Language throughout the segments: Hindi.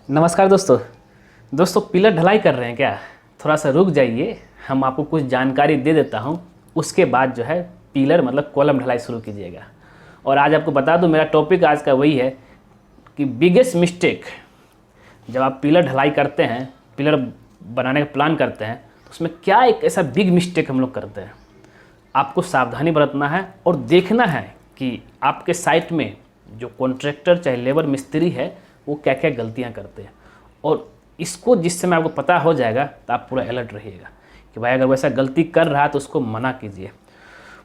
नमस्कार दोस्तों। पिलर ढलाई कर रहे हैं क्या? थोड़ा सा रुक जाइए, हम आपको कुछ जानकारी दे देता हूँ। उसके बाद जो है पिलर मतलब कॉलम ढलाई शुरू कीजिएगा। और आज आपको बता दूँ, मेरा टॉपिक आज का वही है कि बिगेस्ट मिस्टेक जब आप पिलर ढलाई करते हैं, पिलर बनाने का प्लान करते हैं, तो उसमें क्या एक ऐसा बिग मिस्टेक हम लोग करते हैं। आपको सावधानी बरतना है और देखना है कि आपके साइट में जो कॉन्ट्रैक्टर चाहे लेबर मिस्त्री है वो क्या क्या गलतियां करते हैं। और इसको जिस समय आपको पता हो जाएगा तो आप पूरा अलर्ट रहिएगा कि भाई अगर वैसा गलती कर रहा है तो उसको मना कीजिए।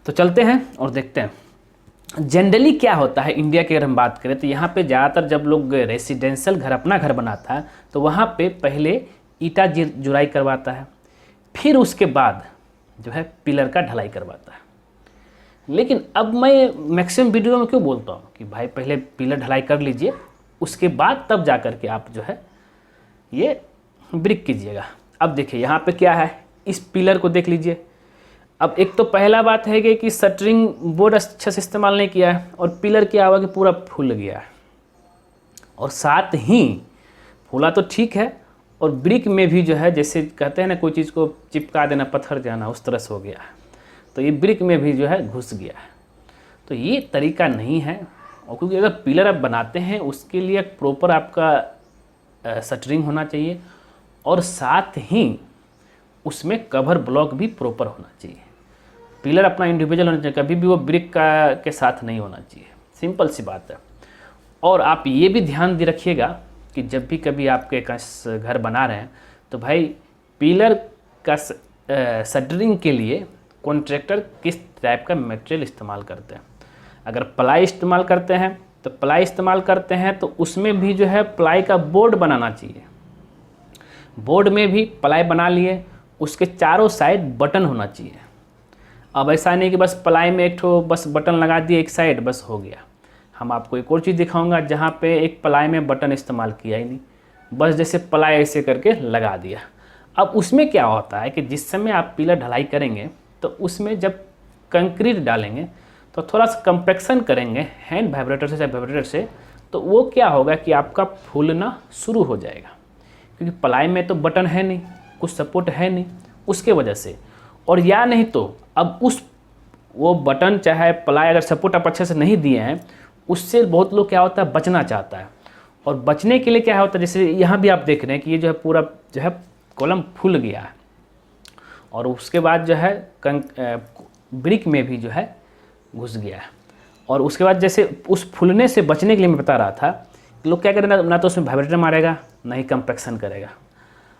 तो चलते हैं और देखते हैं जनरली क्या होता है। इंडिया की अगर हम बात करें तो यहाँ पे ज़्यादातर जब लोग रेसिडेंशियल घर अपना घर बनाता है तो वहाँ पे पहले ईंटा जुराई करवाता है, फिर उसके बाद जो है पिलर का ढलाई करवाता है। लेकिन अब मैं मैक्सिमम वीडियो में क्यों बोलता हूँ कि भाई पहले पिलर ढलाई कर लीजिए, उसके बाद तब जा कर के आप जो है ये ब्रिक कीजिएगा। अब देखिए यहाँ पे क्या है, इस पिलर को देख लीजिए। अब एक तो पहला बात है कि शटरिंग बोर्ड अच्छे से इस्तेमाल नहीं किया है और पिलर क्या हुआ कि पूरा फूल गया है। और साथ ही फूला तो ठीक है, और ब्रिक में भी जो है जैसे कहते हैं ना कोई चीज़ को चिपका देना पत्थर जाना, उस तरह से हो गया है। तो ये ब्रिक में भी जो है घुस गया है। तो ये तरीका नहीं है। और क्योंकि अगर पिलर आप बनाते हैं उसके लिए प्रॉपर आपका शटरिंग होना चाहिए, और साथ ही उसमें कवर ब्लॉक भी प्रॉपर होना चाहिए। पिलर अपना इंडिविजुअल होना चाहिए, कभी भी वो ब्रिक का के साथ नहीं होना चाहिए। सिंपल सी बात है। और आप ये भी ध्यान दे रखिएगा कि जब भी कभी आपके घर बना रहे हैं तो भाई पिलर का शटरिंग के लिए कॉन्ट्रैक्टर किस टाइप का मटेरियल इस्तेमाल करते हैं। अगर प्लाई इस्तेमाल करते हैं तो उसमें भी जो है प्लाई का बोर्ड बनाना चाहिए। बोर्ड में भी प्लाई बना लिए, उसके चारों साइड बटन होना चाहिए। अब ऐसा नहीं कि बस प्लाई में एक ठो बस बटन लगा दिए एक साइड बस हो गया। हम आपको एक और चीज़ दिखाऊंगा जहाँ पे एक प्लाई में बटन इस्तेमाल किया ही नहीं, बस जैसे प्लाई ऐसे करके लगा दिया। अब उसमें क्या होता है कि जिस समय आप पिलर ढलाई करेंगे तो उसमें जब कंक्रीट डालेंगे तो थोड़ा सा कंपैक्शन करेंगे हैंड वाइब्रेटर से चाहे वाइब्रेटर से, तो वो क्या होगा कि आपका फूलना शुरू हो जाएगा। क्योंकि प्लाई में तो बटन है नहीं, कुछ सपोर्ट है नहीं, उसके वजह से। और या नहीं तो अब वो बटन चाहे प्लाई अगर सपोर्ट आप अच्छे से नहीं दिए हैं, उससे बहुत लोग क्या होता है बचना चाहता है। और बचने के लिए क्या होता है, जैसे यहाँ भी आप देख रहे हैं कि ये जो है पूरा जो है कॉलम फूल गया है। और उसके बाद जो है ब्रिक में भी जो है घुस गया है। और उसके बाद जैसे उस फूलने से बचने के लिए मैं बता रहा था कि लोग क्या करें ना तो उसमें वाइब्रेटर मारेगा, ना ही कंपैक्शन करेगा।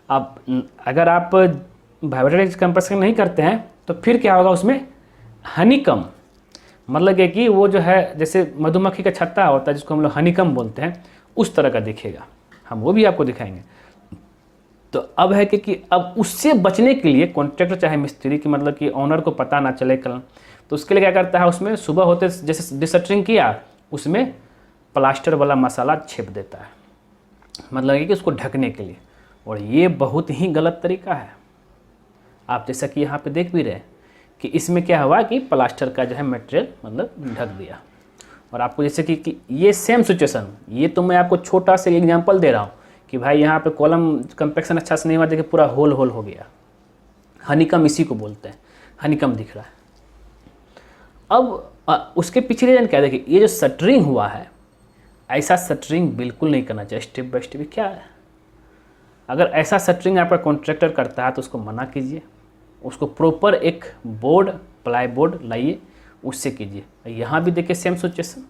अब अगर आप वाइब्रेटर कंपैक्शन नहीं करते हैं तो फिर क्या होगा, उसमें हनीकम मतलब कि वो जो है जैसे मधुमक्खी का छत्ता होता है जिसको हम लोग हनीकम बोलते हैं, उस तरह का दिखेगा। हम वो भी आपको दिखाएंगे। तो अब है कि अब उससे बचने के लिए कॉन्ट्रैक्टर चाहे मिस्त्री की मतलब कि ओनर को पता ना चले कल, तो उसके लिए क्या करता है, उसमें सुबह होते जैसे डिशटरिंग किया उसमें प्लास्टर वाला मसाला छिप देता है, मतलब कि उसको ढकने के लिए। और ये बहुत ही गलत तरीका है। आप जैसा कि यहाँ पे देख भी रहे हैं कि इसमें क्या हुआ कि प्लास्टर का जो है मटेरियल मतलब ढक दिया। और आपको जैसे कि ये सेम सिचुएशन, ये तो मैं आपको छोटा सा एग्जांपल दे रहा हूँ कि भाई यहाँ पे कॉलम कंपैक्शन अच्छा से नहीं हुआ, देखिए पूरा होल हो गया। हनीकम इसी को बोलते हैं, हनीकम दिख रहा है। अब उसके पीछे रीजन क्या है, देखिए ये जो शटरिंग हुआ है, ऐसा शटरिंग बिल्कुल नहीं करना चाहिए। स्टेप बाय स्टेप क्या है, अगर ऐसा शटरिंग आपका कॉन्ट्रैक्टर करता है तो उसको मना कीजिए, उसको प्रॉपर एक बोर्ड प्लाई बोर्ड लाइए, उससे कीजिए। यहाँ भी देखिए सेम सिचुएशन।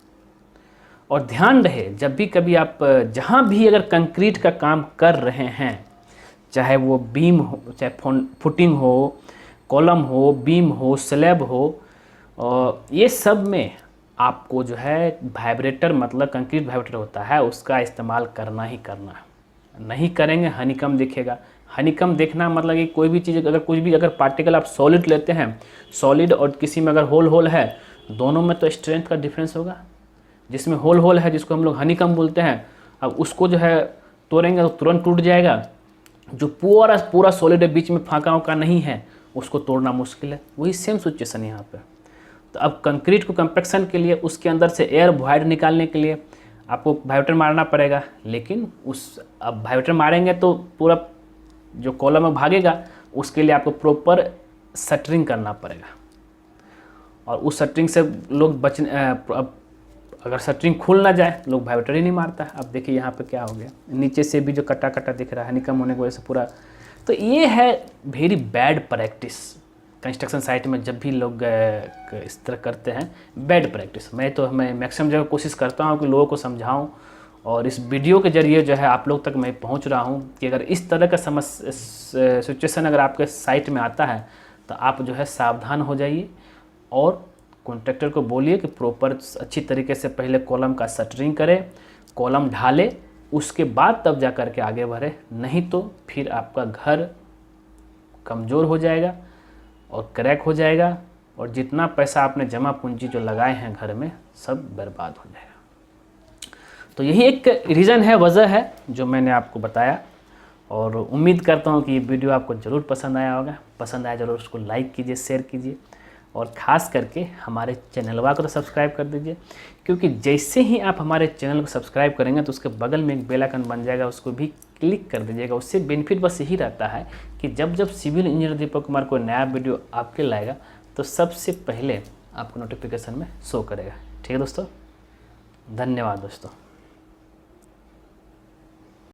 और ध्यान रहे जब भी कभी आप जहाँ भी अगर कंक्रीट का काम कर रहे हैं, चाहे वो बीम हो, चाहे फुटिंग हो, कॉलम हो, बीम हो, स्लैब हो, और ये सब में आपको जो है वाइब्रेटर मतलब कंक्रीट वाइब्रेटर होता है उसका इस्तेमाल करना ही करना है। नहीं करेंगे हनीकम दिखेगा। हनीकम देखना मतलब कि कोई भी चीज़ अगर कुछ भी अगर पार्टिकल आप सॉलिड लेते हैं, सॉलिड और किसी में अगर होल है, दोनों में तो स्ट्रेंथ का डिफरेंस होगा। जिसमें होल है जिसको हम लोग हनीकम बोलते हैं, अब उसको जो है तोड़ेंगे तो तुरंत टूट जाएगा। जो पूरा सॉलिड है, बीच में फाँका वाँका नहीं है, उसको तोड़ना मुश्किल है। वही सेम सिचुएशन यहाँ पे। तो अब कंक्रीट को कंपैक्शन के लिए उसके अंदर से एयर वॉइड निकालने के लिए आपको वाइब्रेटर मारना पड़ेगा, लेकिन अब वाइब्रेटर मारेंगे तो पूरा जो कॉलम में भागेगा, उसके लिए आपको प्रॉपर शटरिंग करना पड़ेगा। और उस शटरिंग से लोग अब अगर शटरिंग खुल ना जाए, लोग वाइब्रेटर ही नहीं मारता। अब देखिए यहाँ पे क्या हो गया, नीचे से भी जो कटा कटा दिख रहा है निकम होने की वजह से पूरा। तो ये है very bad practice construction site में। जब भी लोग इस तरह करते हैं, बैड प्रैक्टिस। मैं मैक्सिमम जगह कोशिश करता हूँ कि लोगों को समझाऊँ, और इस वीडियो के जरिए जो है आप लोग तक मैं पहुँच रहा हूँ कि अगर इस तरह का सिचुएशन अगर आपके साइट में आता है तो आप जो है सावधान हो जाइए, और कॉन्ट्रैक्टर को बोलिए कि प्रॉपर अच्छी तरीके से पहले कॉलम का शटरिंग करे, कॉलम ढाले, उसके बाद तब जा कर के आगे बढ़े। नहीं तो फिर आपका घर कमज़ोर हो जाएगा और क्रैक हो जाएगा, और जितना पैसा आपने जमा पूंजी जो लगाए हैं घर में, सब बर्बाद हो जाएगा। तो यही एक रीज़न है, वजह है जो मैंने आपको बताया, और उम्मीद करता हूँ कि ये वीडियो आपको ज़रूर पसंद आया होगा। पसंद आया ज़रूर उसको लाइक कीजिए, शेयर कीजिए, और ख़ास करके हमारे चैनलवा को तो सब्सक्राइब कर दीजिए, क्योंकि जैसे ही आप हमारे चैनल को सब्सक्राइब करेंगे तो उसके बगल में एक बेल आइकन बन जाएगा, उसको भी क्लिक कर दीजिएगा। उससे बेनिफिट बस यही रहता है कि जब जब सिविल इंजीनियर दीपक कुमार कोई नया वीडियो आपके लाएगा तो सबसे पहले आपको नोटिफिकेशन में शो करेगा। ठीक है दोस्तों, धन्यवाद दोस्तों।